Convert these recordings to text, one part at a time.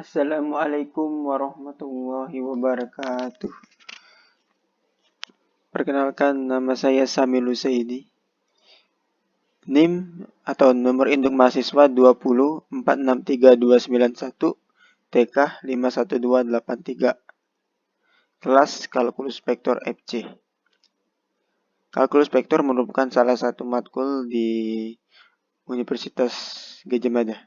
Assalamualaikum warahmatullahi wabarakatuh. Perkenalkan, nama saya Sami Lusaidi. NIM atau nomor induk mahasiswa 20463291 TK 51283. Kelas Kalkulus Vektor FC. Kalkulus vektor merupakan salah satu matkul di Universitas Gadjah Mada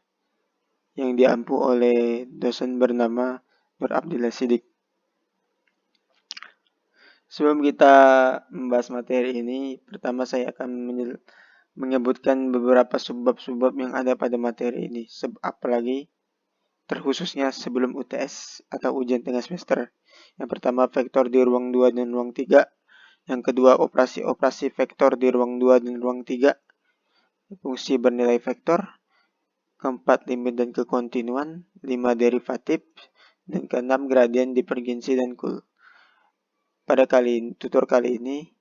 yang diampu oleh dosen bernama Nur Abdillah Sidik. Sebelum kita membahas materi ini, pertama saya akan menyebutkan beberapa subbab-subbab yang ada pada materi ini, apalagi terkhususnya sebelum UTS atau ujian tengah semester. Yang pertama, vektor di ruang 2 dan ruang 3. Yang kedua, operasi-operasi vektor di ruang 2 dan ruang 3. Fungsi bernilai vektor. Keempat, limit dan kekontinuan. 5, derivatif. Dan keenam, gradien, divergensi, dan kul. Pada tutor kali ini,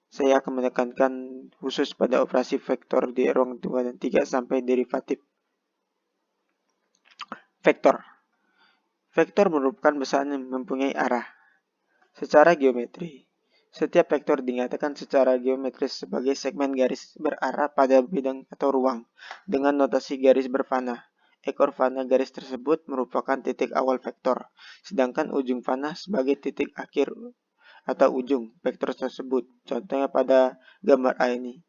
saya akan menekankan khusus pada operasi vektor di ruang 2 dan 3 sampai derivatif. Vektor. Vektor merupakan besaran yang mempunyai arah. Secara geometri, setiap vektor dinyatakan secara geometris sebagai segmen garis berarah pada bidang atau ruang dengan notasi garis berpanah. Ekor panah garis tersebut merupakan titik awal vektor, sedangkan ujung panah sebagai titik akhir atau ujung vektor tersebut. Contohnya pada gambar A ini.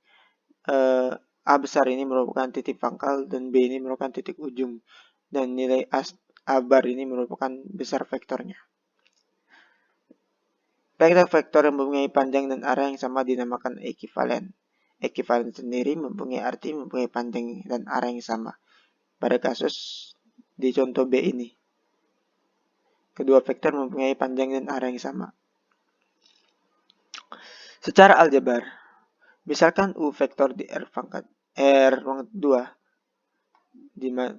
A besar ini merupakan titik pangkal dan B ini merupakan titik ujung. Dan nilai A bar ini merupakan besar vektornya. Vektor-vektor yang mempunyai panjang dan arah yang sama dinamakan ekivalen. Ekivalen sendiri mempunyai arti mempunyai panjang dan arah yang sama. Pada kasus di contoh B ini, kedua vektor mempunyai panjang dan arah yang sama. Secara aljabar, misalkan U vektor di R pangkat ruang 2, di mana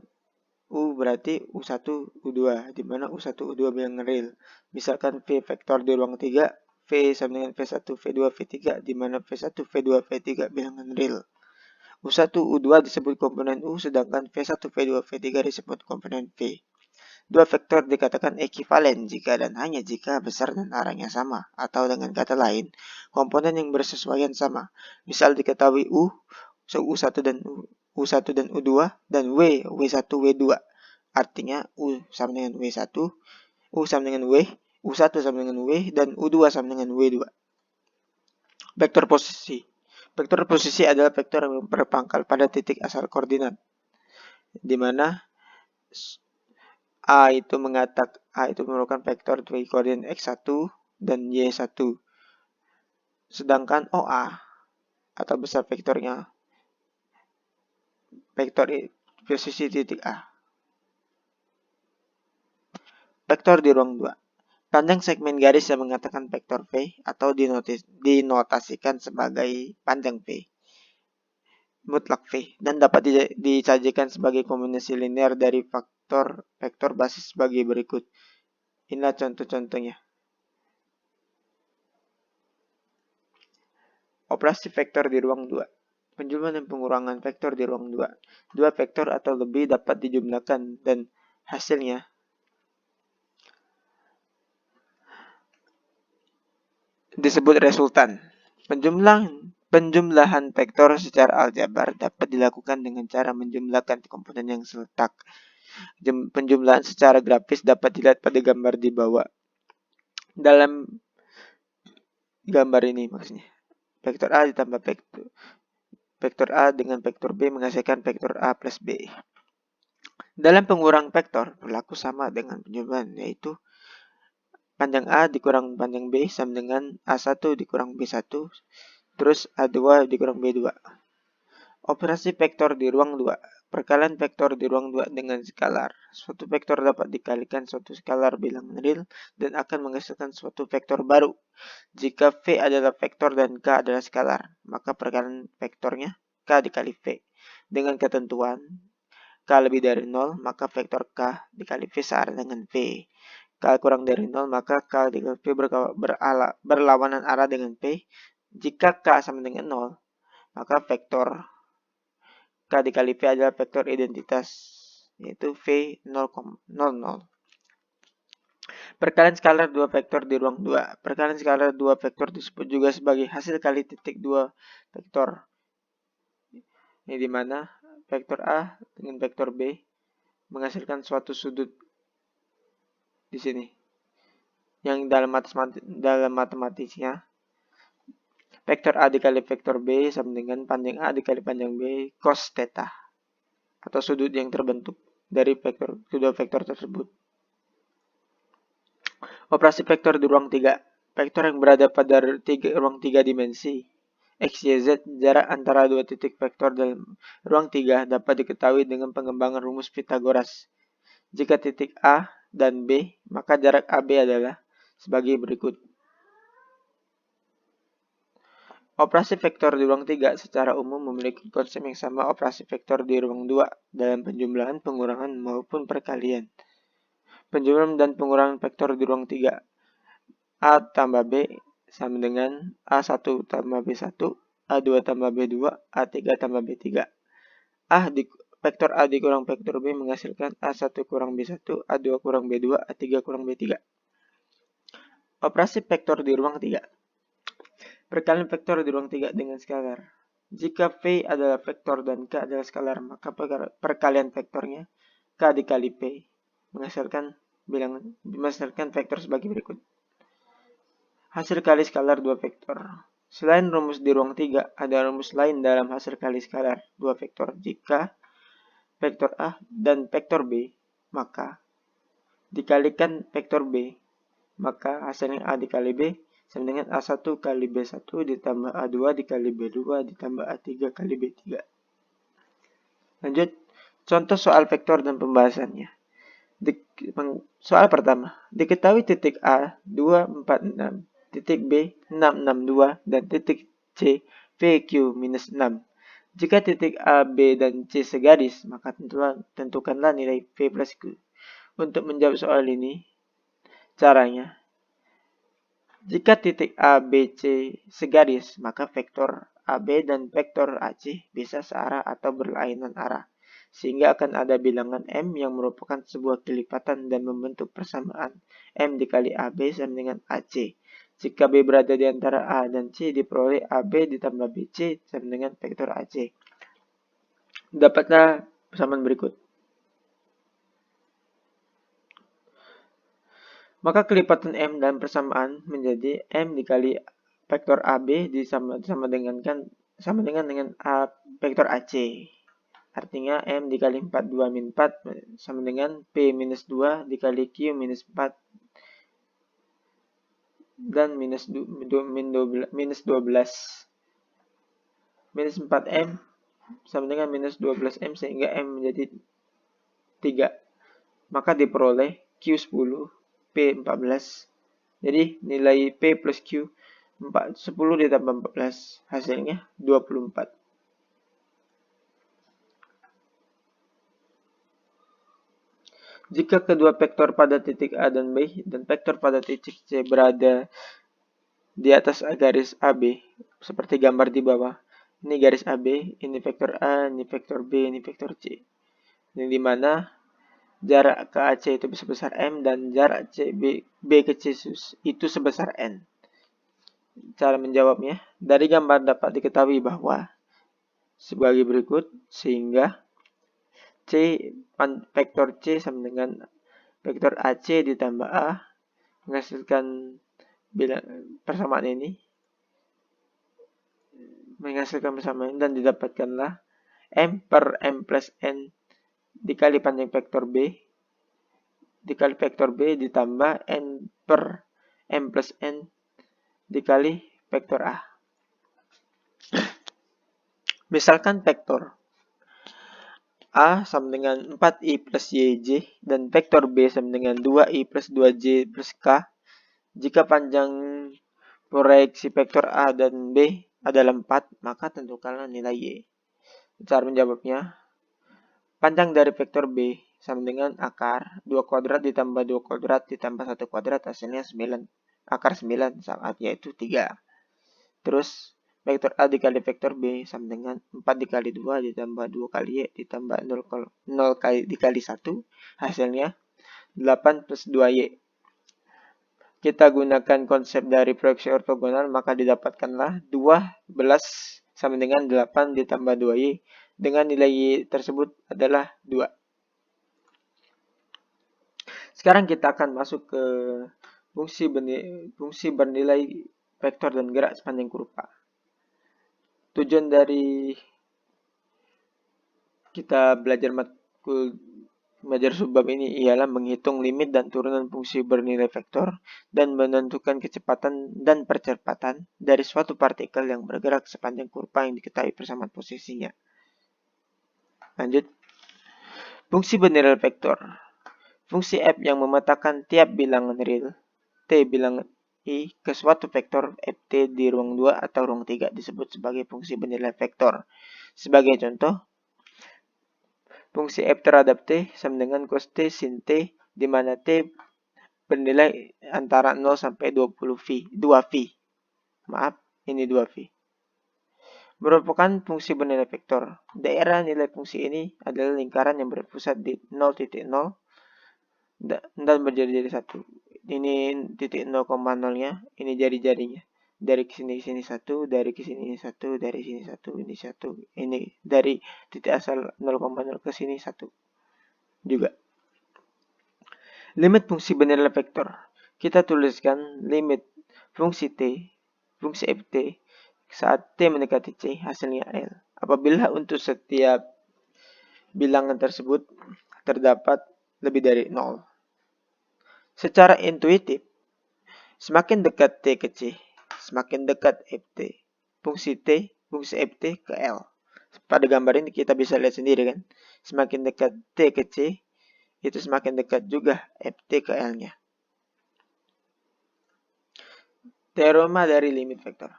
U berarti U1, U2, di mana U1, U2 bilangan real. Misalkan V vektor di ruang 3, V sama dengan V1, V2, V3, di mana V1, V2, V3 bilangan real. U1, U2 disebut komponen U, sedangkan V1, V2, V3 disebut komponen V. Dua vektor dikatakan ekivalen jika dan hanya jika besar dan arahnya sama, atau dengan kata lain, komponen yang bersesuaian sama. Misal diketahui U1 dan U2 dan W1, W2. Artinya U sama dengan W1, U sama dengan W, U1 sama dengan W, dan U2 sama dengan W2. Vektor posisi. Vektor posisi adalah vektor yang berpangkal pada titik asal koordinat, di mana A itu merupakan vektor bagi koordinat X1 dan Y1. Sedangkan OA atau besar vektornya vektor posisi titik A. Vektor di ruang 2. Panjang segmen garis yang mengatakan vektor V atau dinotasikan sebagai panjang V. Mutlak V dan dapat disajikan sebagai kombinasi linear dari vektor basis sebagai berikut. Inilah contoh-contohnya. Operasi vektor di ruang 2. Penjumlahan dan pengurangan vektor di ruang 2. Dua vektor atau lebih dapat dijumlahkan dan hasilnya disebut resultan. Penjumlahan vektor secara aljabar dapat dilakukan dengan cara menjumlahkan komponen yang seletak. Penjumlahan secara grafis dapat dilihat pada gambar di bawah. Dalam gambar ini maksudnya, vektor A ditambah vektor A dengan vektor B menghasilkan vektor A plus B. Dalam pengurang vektor berlaku sama dengan penjumlahan, yaitu panjang A dikurang panjang B sama dengan A1 dikurang B1, terus A2 dikurang B2. Operasi vektor di ruang 2. Perkalian vektor di ruang 2 dengan skalar. Suatu vektor dapat dikalikan suatu skalar bilangan real dan akan menghasilkan suatu vektor baru. Jika V adalah vektor dan K adalah skalar, maka perkalian vektornya K dikali V. Dengan ketentuan K lebih dari 0, maka vektor K dikali V sama dengan V. K kurang dari 0, maka K dikali V berlawanan arah dengan V. Jika K sama dengan 0, maka vektor K dikali V adalah vektor identitas, yaitu V 0,00. Perkalian skalar dua vektor di ruang 2. Perkalian skalar dua vektor disebut juga sebagai hasil kali titik dua vektor. Ini dimana vektor A dengan vektor B menghasilkan suatu sudut di sini. Yang dalam matematisnya vektor A dikali vektor B sama dengan panjang A dikali panjang B cos theta atau sudut yang terbentuk dari kedua vektor tersebut. Operasi vektor di ruang 3. Vektor yang berada pada ruang 3 dimensi X, Y, Z, jarak antara dua titik vektor dalam ruang 3 dapat diketahui dengan pengembangan rumus Pythagoras. Jika titik A dan B, maka jarak AB adalah sebagai berikut. Operasi vektor di ruang 3 secara umum memiliki konsep yang sama operasi vektor di ruang 2 dalam penjumlahan, pengurangan, maupun perkalian. Penjumlahan dan pengurangan vektor di ruang 3. A tambah B sama dengan A1 tambah B1, A2 tambah B2, A3 tambah B3. Vektor A dikurang vektor B menghasilkan A1 kurang B1, A2 kurang B2, A3 kurang B3. Operasi vektor di ruang 3. Perkalian vektor di ruang 3 dengan skalar. Jika V adalah vektor dan K adalah skalar, maka perkalian vektornya K dikali P menghasilkan vektor sebagai berikut. Hasil kali skalar dua vektor. Selain rumus di ruang 3, ada rumus lain dalam hasil kali skalar dua vektor. Jika vektor A dan vektor B, maka dikalikan vektor B, maka hasilnya A dikali B sama dengan A1 kali B1 ditambah A2 dikali B2 ditambah A3 kali B3. Lanjut, contoh soal vektor dan pembahasannya. Soal pertama, diketahui titik A 246, titik B 662, dan titik C VQ minus 6. Jika titik A, B, dan C segaris, maka tentukanlah nilai V plus Q. Untuk menjawab soal ini, caranya, jika titik A, B, C segaris, maka vektor AB dan vektor AC bisa searah atau berlainan arah, sehingga akan ada bilangan M yang merupakan sebuah kelipatan dan membentuk persamaan M dikali AB sama dengan AC. Jika B berada di antara A dan C, diperoleh AB ditambah BC sama dengan vektor AC. Dapatlah persamaan berikut. Maka kelipatan M dan persamaan menjadi M dikali vektor AB sama dengan A vektor AC. Artinya M dikali 4, 2 min 4 sama dengan P minus 2 dikali Q minus 4 dan minus 12. Minus 4M sama dengan minus 12M sehingga M menjadi 3. Maka diperoleh Q10, P14. Jadi nilai P plus Q 10 ditambah 14 hasilnya 24. Jika kedua vektor pada titik A dan B dan vektor pada titik C berada di atas garis AB seperti gambar di bawah. Ini garis AB, ini vektor A, ini vektor B, ini vektor C. Ini dimana jarak ke AC itu sebesar M dan jarak B ke C itu sebesar N. Cara menjawabnya, dari gambar dapat diketahui bahwa sebagai berikut, sehingga vektor C sama dengan vektor AC ditambah A menghasilkan persamaan ini dan didapatkanlah M per M plus N dikali panjang vektor B dikali vektor B ditambah N per M plus N dikali vektor A. Misalkan vektor A sama dengan 4I plus YJ dan vektor B sama dengan 2I plus 2J plus K. Jika panjang proyeksi vektor A dan B adalah 4, maka tentukanlah nilai Y. Cara menjawabnya, panjang dari vektor B sama dengan akar 2 kuadrat ditambah 2 kuadrat ditambah 1 kuadrat hasilnya 9. Akar 9 yaitu 3. Terus vektor A dikali vektor B sama dengan 4 dikali 2 ditambah 2 kali Y ditambah 0 dikali 1 hasilnya 8 plus 2Y. kita gunakan konsep dari proyeksi ortogonal, maka didapatkanlah 12 sama dengan 8 ditambah 2Y dengan nilai Y tersebut adalah 2. Sekarang kita akan masuk ke fungsi bernilai vektor dan gerak sepanjang kurva. Tujuan dari kita belajar subbab ini ialah menghitung limit dan turunan fungsi bernilai vektor dan menentukan kecepatan dan percepatan dari suatu partikel yang bergerak sepanjang kurva yang diketahui persamaan posisinya. Lanjut. Fungsi bernilai vektor. Fungsi f yang memetakan tiap bilangan real t bilangan i ke suatu vektor ft di ruang 2 atau ruang 3 disebut sebagai fungsi bernilai vektor. Sebagai contoh, fungsi f terhadap t sama dengan cos t sin t, di mana t bernilai antara 0 sampai 2V. Maaf, ini 2V. Merupakan fungsi bernilai vektor. Daerah nilai fungsi ini adalah lingkaran yang berpusat di 0,0 dan berjari-jari 1. Ini titik 0,0-nya, ini jari-jarinya. Dari sini ke sini 1, dari ke sini 1, dari sini 1, ini 1. Ini dari titik asal 0,0 ke sini 1 juga. Limit fungsi bernilai vektor. Kita tuliskan limit fungsi t, fungsi ft saat t mendekati c, hasilnya L. Apabila untuk setiap bilangan tersebut terdapat lebih dari 0. Secara intuitif, semakin dekat t ke c, semakin dekat ft. Fungsi ft ke L. Pada gambar ini kita bisa lihat sendiri kan. Semakin dekat t ke c, itu semakin dekat juga ft ke L-nya. Teorema dari limit vektor.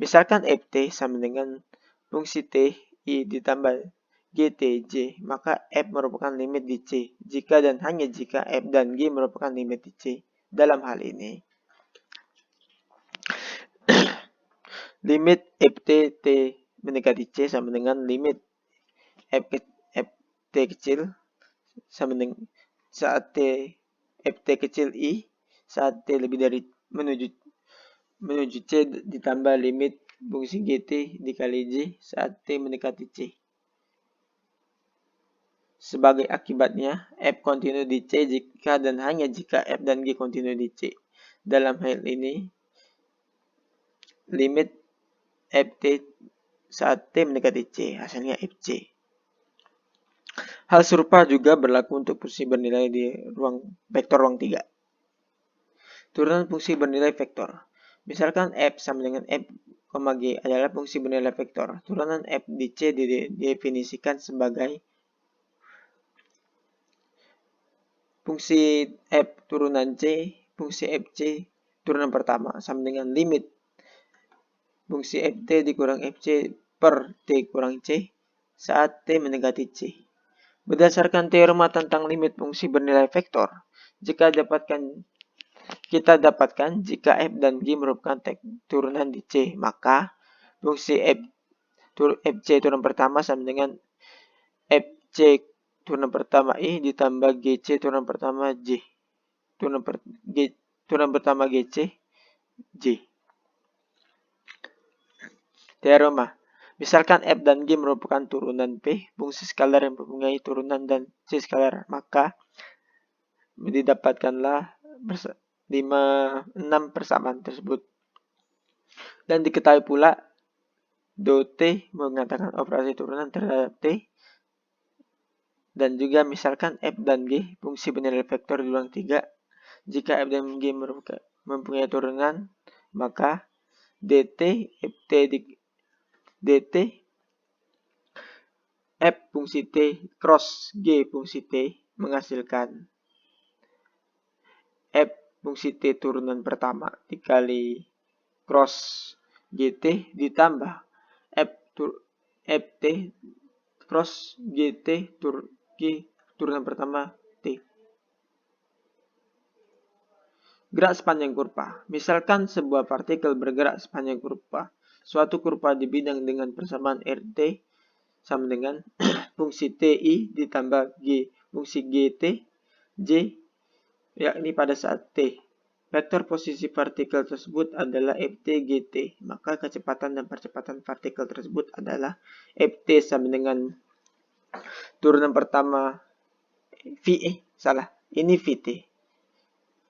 Misalkan ft sama dengan fungsi t i ditambah GTJ, maka F merupakan limit di C. Jika dan hanya jika F dan G merupakan limit di C. Dalam hal ini, limit FT mendekati C sama dengan limit FT kecil sama dengan saat FT kecil I saat T lebih dari menuju C ditambah limit fungsi GT dikali J saat T mendekati C. Sebagai akibatnya, F kontinu di C jika dan hanya jika F dan G kontinu di C. Dalam hal ini, limit Ft saat T mendekati C, hasilnya Fc. Hal serupa juga berlaku untuk fungsi bernilai di vektor ruang 3. Turunan fungsi bernilai vektor. Misalkan F sama dengan F, G adalah fungsi bernilai vektor. Turunan F di C didefinisikan sebagai fungsi F turunan C, fungsi Fc turunan pertama sama dengan limit fungsi Ft dikurang Fc per T kurang C saat T mendekati C. Berdasarkan teorema tentang limit fungsi bernilai vektor, kita dapatkan jika F dan G merupakan turunan di C, maka fungsi Fc turunan pertama sama dengan Fc turunan pertama I ditambah GC turunan pertama J. Turunan pertama GC J. Teorema. Misalkan F dan G merupakan turunan P, fungsi skalar yang mempunyai turunan dan C skalar, maka didapatkanlah 6 persamaan tersebut. Dan diketahui pula T mengatakan operasi turunan terhadap T. Dan juga misalkan F dan G fungsi bernilai vektor di ruang 3. Jika F dan G mempunyai turunan, maka dt F fungsi T cross G fungsi T menghasilkan F fungsi T turunan pertama dikali cross GT ditambah Ft cross GT turunan pertama T. Gerak sepanjang kurva. Misalkan sebuah partikel bergerak sepanjang kurva. Suatu kurva di bidang dengan persamaan RT sama dengan fungsi TI ditambah G fungsi GT J, yakni pada saat T vektor posisi partikel tersebut adalah Ft Gt, maka kecepatan dan percepatan partikel tersebut adalah Ft sama dengan turunan pertama ini Vt.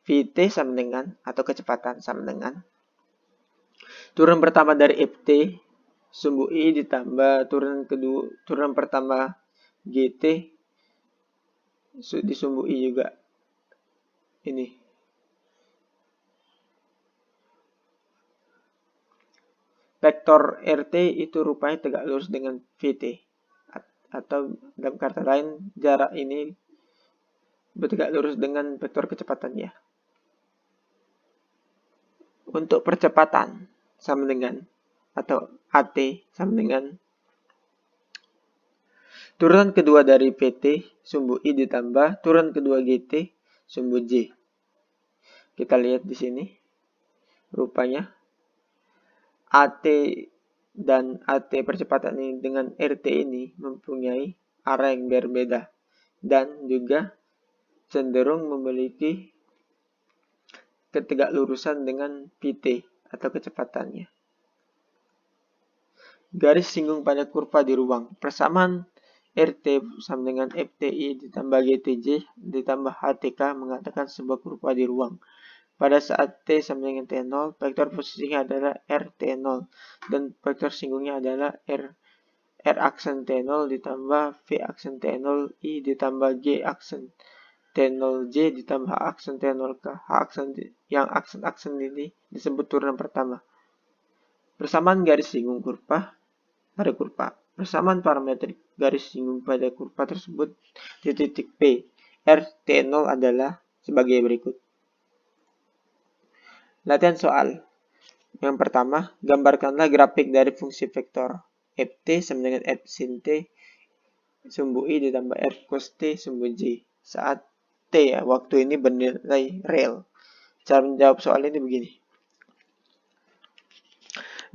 Vt sama dengan atau kecepatan sama dengan turunan pertama dari Ft sumbu I ditambah turunan pertama Gt disumbu I juga. Ini vektor RT itu rupanya tegak lurus dengan Vt, atau dalam kata lain jarak ini bertegak lurus dengan vektor kecepatannya. Untuk percepatan sama dengan atau AT sama dengan turunan kedua dari PT sumbu I ditambah turunan kedua GT sumbu J. Kita lihat di sini rupanya AT dan AT percepatan ini dengan RT ini mempunyai arah yang berbeda dan juga cenderung memiliki ketegaklurusan dengan Vt atau kecepatannya. Garis singgung pada kurva di ruang. Persamaan RT sama dengan FTI ditambah GTJ ditambah HTK mengatakan sebuah kurva di ruang. Pada saat T sama dengan T0, vektor posisinya adalah RT0 dan vektor singgungnya adalah R aksen T0 ditambah V aksen T0 I ditambah G aksen T0J ditambah H aksen T0K. H aksen yang aksen ini disebut turunan pertama. Persamaan garis singgung kurva pada kurva. Persamaan parametrik garis singgung pada kurva tersebut di titik P. RT0 adalah sebagai berikut. Latihan soal. Yang pertama, gambarkanlah grafik dari fungsi vektor Ft sama dengan F sin T sumbu I ditambah F cos T sumbu J saat T ya, waktu ini bernilai real. Cara menjawab soal ini begini.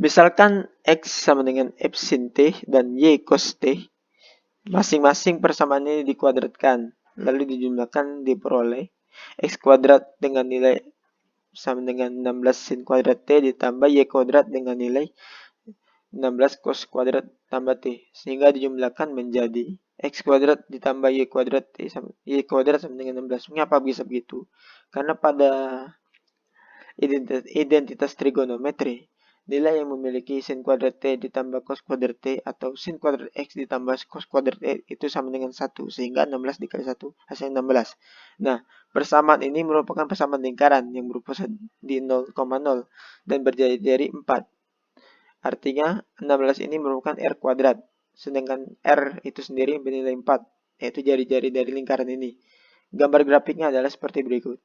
Misalkan X sama dengan F sin T dan Y cos T. Masing-masing persamaan ini dikuadratkan. Lalu dijumlahkan diperoleh X kuadrat dengan nilai sama dengan 16 sin kuadrat T ditambah Y kuadrat dengan nilai 16 cos kuadrat tambah T. Sehingga dijumlahkan menjadi X kuadrat ditambah Y kuadrat T sama Y kuadrat sama dengan 16. Mengapa bisa begitu? Karena pada identitas trigonometri, nilai yang memiliki sin kuadrat T ditambah cos kuadrat T atau sin kuadrat X ditambah cos kuadrat T itu sama dengan 1. Sehingga 16 dikali 1 hasilnya 16. Nah, persamaan ini merupakan persamaan lingkaran yang berpusat di 0,0 dan berjari-jari 4. Artinya 16 ini merupakan R kuadrat. Sedangkan R itu sendiri bernilai 4, yaitu jari-jari dari lingkaran ini. Gambar grafiknya adalah seperti berikut.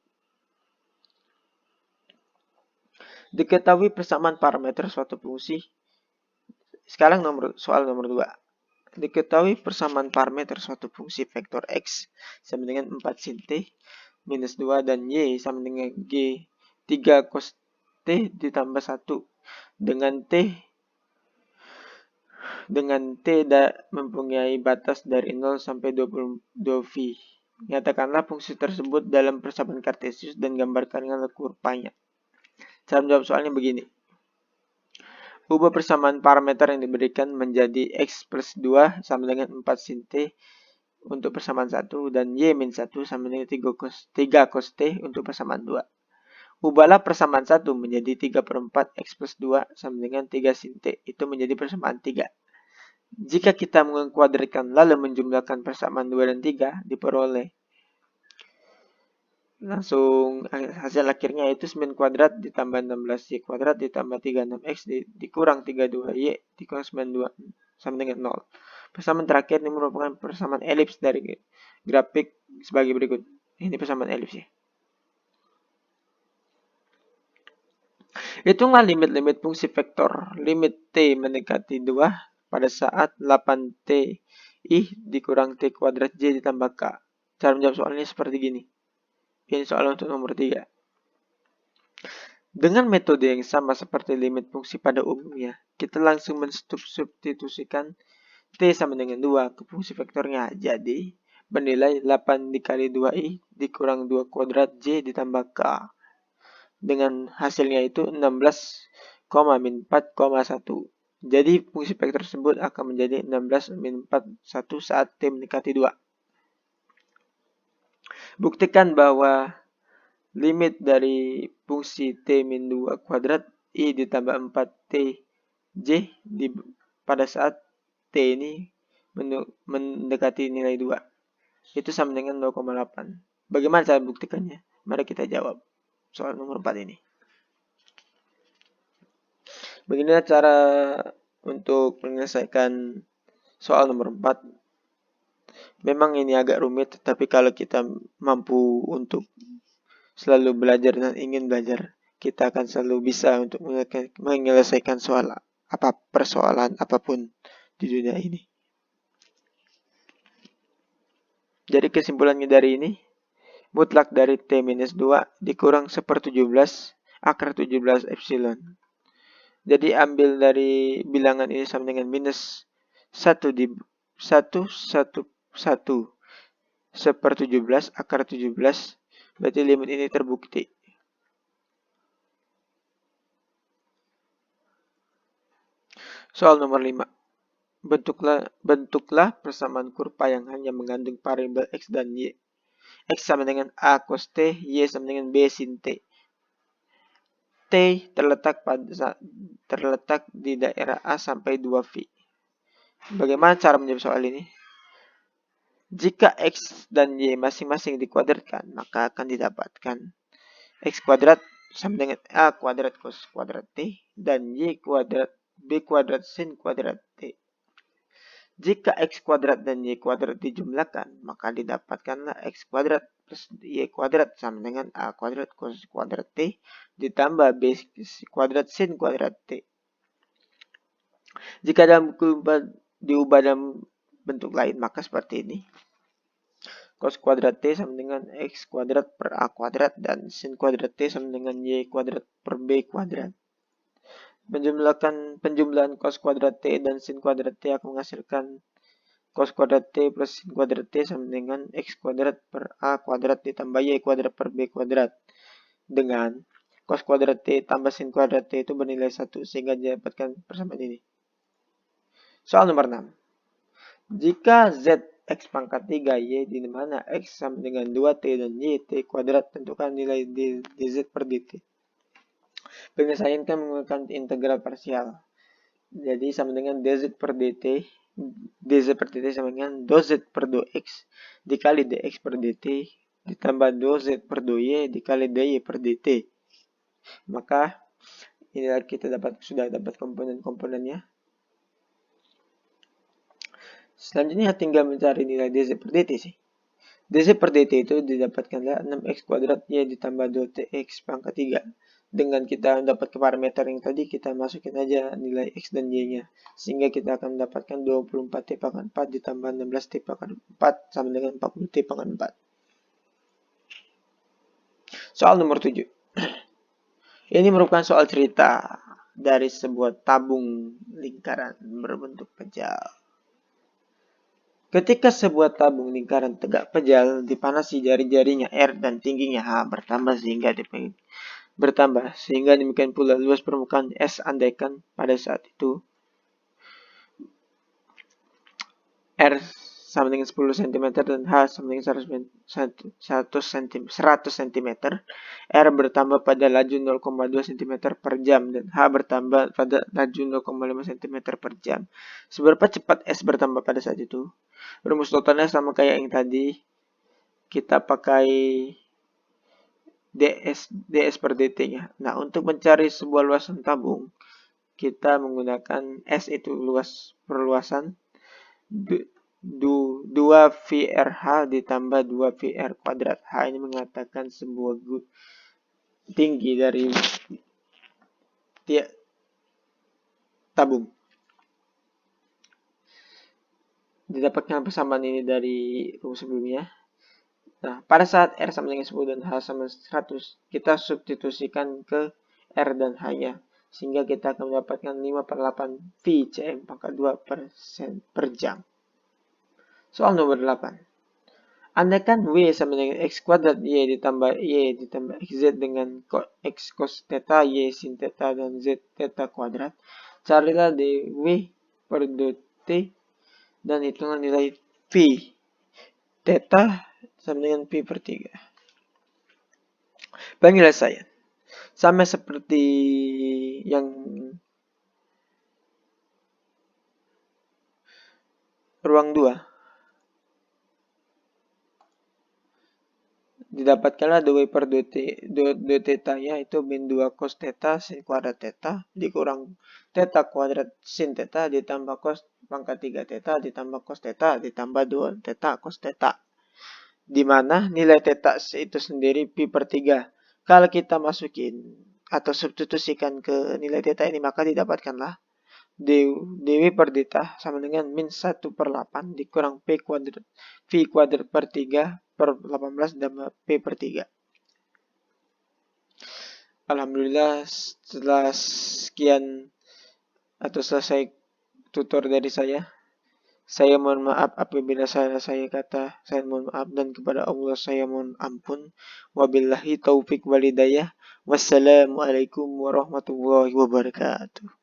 Diketahui persamaan parameter suatu fungsi. Sekarang soal nomor 2. Diketahui persamaan parameter suatu fungsi vektor X sama dengan 4 sin T minus 2 dan Y sama dengan G 3 cos T ditambah 1 dengan T mempunyai batas dari 0 sampai 22V. Nyatakanlah fungsi tersebut dalam persamaan kartesius dan gambarkanlah kurvanya. Cara menjawab soalnya begini. Ubah persamaan parameter yang diberikan menjadi X plus 2 sama dengan 4 sin T untuk persamaan 1 dan Y min 1 sama dengan 3 cos T untuk persamaan 2. Ubahlah persamaan 1 menjadi 3/4 X plus 2 sama dengan 3 sin T. Itu menjadi persamaan 3. Jika kita mengkuadratkan lalu menjumlahkan persamaan 2 dan 3, diperoleh langsung hasil akhirnya itu 9 kuadrat ditambah 16Y kuadrat ditambah 36X dikurang 32Y dikurang 92 sama dengan 0. Persamaan terakhir ini merupakan persamaan elips dari grafik sebagai berikut. Ini persamaan elips ya. Hitunglah limit-limit fungsi vektor limit T mendekati 2 pada saat 8T I dikurang T kuadrat J ditambah K. Cara menjawab soalnya seperti gini. Ini soal untuk nomor 3. Dengan metode yang sama seperti limit fungsi pada umumnya, kita langsung mensubstitusikan T sama dengan 2 ke fungsi vektornya. Jadi, bernilai 8 dikali 2I dikurang 2 kuadrat J ditambah K. dengan hasilnya itu 16, min 4,1. Jadi fungsi P tersebut akan menjadi 16 min 41 saat T mendekati 2. Buktikan bahwa limit dari fungsi T min 2 kuadrat I ditambah 4T J pada saat T ini mendekati nilai 2. Itu sama dengan 0,8. Bagaimana cara buktikannya? Mari kita jawab soal nomor 4 ini. Beginilah cara untuk menyelesaikan soal nomor 4. Memang ini agak rumit, tapi kalau kita mampu untuk selalu belajar dan ingin belajar, kita akan selalu bisa untuk menyelesaikan persoalan apapun di dunia ini. Jadi kesimpulannya dari ini, mutlak dari T-2 dikurang 1/17 akar 17 epsilon. Jadi ambil dari bilangan ini sama dengan minus 1 di 1/17 akar 17. Berarti limit ini terbukti. Soal nomor 5. Bentuklah persamaan kurva yang hanya mengandung variabel X dan Y. X sama dengan A cos T, Y sama dengan B sin T. T terletak di daerah A sampai 2V. Bagaimana cara menjawab soal ini? Jika X dan Y masing-masing dikuadratkan, maka akan didapatkan X kuadrat sama dengan A kuadrat cos kuadrat T dan Y kuadrat B kuadrat sin kuadrat T. Jika X kuadrat dan Y kuadrat dijumlahkan, maka didapatkanlah X kuadrat plus Y kuadrat sama dengan A kuadrat cos kuadrat T ditambah B kuadrat sin kuadrat T. Jika diubah dalam bentuk lain, maka seperti ini. Cos kuadrat T sama dengan X kuadrat per A kuadrat dan sin kuadrat T sama dengan Y kuadrat per B kuadrat. Penjumlahan cos kuadrat T dan sin kuadrat T akan menghasilkan cos kuadrat T plus sin kuadrat T sama dengan X kuadrat per A kuadrat ditambah Y kuadrat per B kuadrat. Dengan cos kuadrat T tambah sin kuadrat T itu bernilai 1 sehingga didapatkan persamaan ini. Soal nomor 6. Jika Z X pangkat 3 Y di mana X sama dengan 2T dan Y T kuadrat, tentukan nilai dz per dt. Penyelesaian kan menggunakan integral parsial. Jadi sama dengan dz per dt. dz per dt sama dengan 2z per 2x dikali dx per dt ditambah 2z per 2y dikali dy per dt. Maka inilah kita sudah dapat komponen-komponennya. Selanjutnya tinggal mencari nilai dz per dt sih. dz per dt itu didapatkanlah 6x kuadrat y ditambah 2tx pangkat 3. Dengan kita dapat ke parameter yang tadi, kita masukin aja nilai x dan y-nya. Sehingga kita akan mendapatkan 24t pangkat 4 ditambah 16t pangkat 4 sama dengan 40t pangkat 4. Soal nomor 7. Ini merupakan soal cerita dari sebuah tabung lingkaran berbentuk pejal. Ketika sebuah tabung lingkaran tegak pejal dipanasi jari-jarinya R dan tingginya H bertambah sehingga demikian pula luas permukaan S, andaikan pada saat itu R sama dengan 10 cm dan H sama dengan 100 cm. R bertambah pada laju 0,2 cm per jam dan H bertambah pada laju 0,5 cm per jam. Seberapa cepat S bertambah pada saat itu? Rumus totalnya sama kayak yang tadi. Kita pakai ds per dt-nya. Nah, untuk mencari sebuah luasan tabung, kita menggunakan S itu perluasan 2VRH ditambah 2VR kuadrat. H ini mengatakan sebuah tinggi dari tabung. Didapatkan persamaan ini dari rumus sebelumnya. Nah, pada saat R sama dengan 10 dan H sama 100, kita substitusikan ke R dan H-nya. Sehingga kita akan mendapatkan 5/8 V cm pangkat 2 per jam. Soal nomor 8. Andaikan W sama dengan X kuadrat Y ditambah XZ dengan X cos theta, Y sin theta, dan Z theta kuadrat. Carilah dW per dt dan hitunglah nilai P theta sama dengan P per 3. Penyelesaian. Sama seperti yang ruang 2. Didapatkanlah dw per dw theta yaitu min 2 cos theta sin kuadrat theta dikurang theta kuadrat sin theta ditambah cos pangkat 3 theta ditambah cos theta ditambah 2 theta cos theta. Di mana nilai theta itu sendiri pi per 3. Kalau kita masukin atau substitusikan ke nilai theta ini maka didapatkanlah dw per theta sama dengan min 1 per 8 dikurang v kuadrat per 3 per 18 tambah p per 3. Alhamdulillah setelah sekian atau selesai tutor dari saya mohon maaf apabila saya kata, saya mohon maaf, dan kepada Allah saya mohon ampun. Wabillahi taufik walidayah. Wassalamualaikum warahmatullahi wabarakatuh.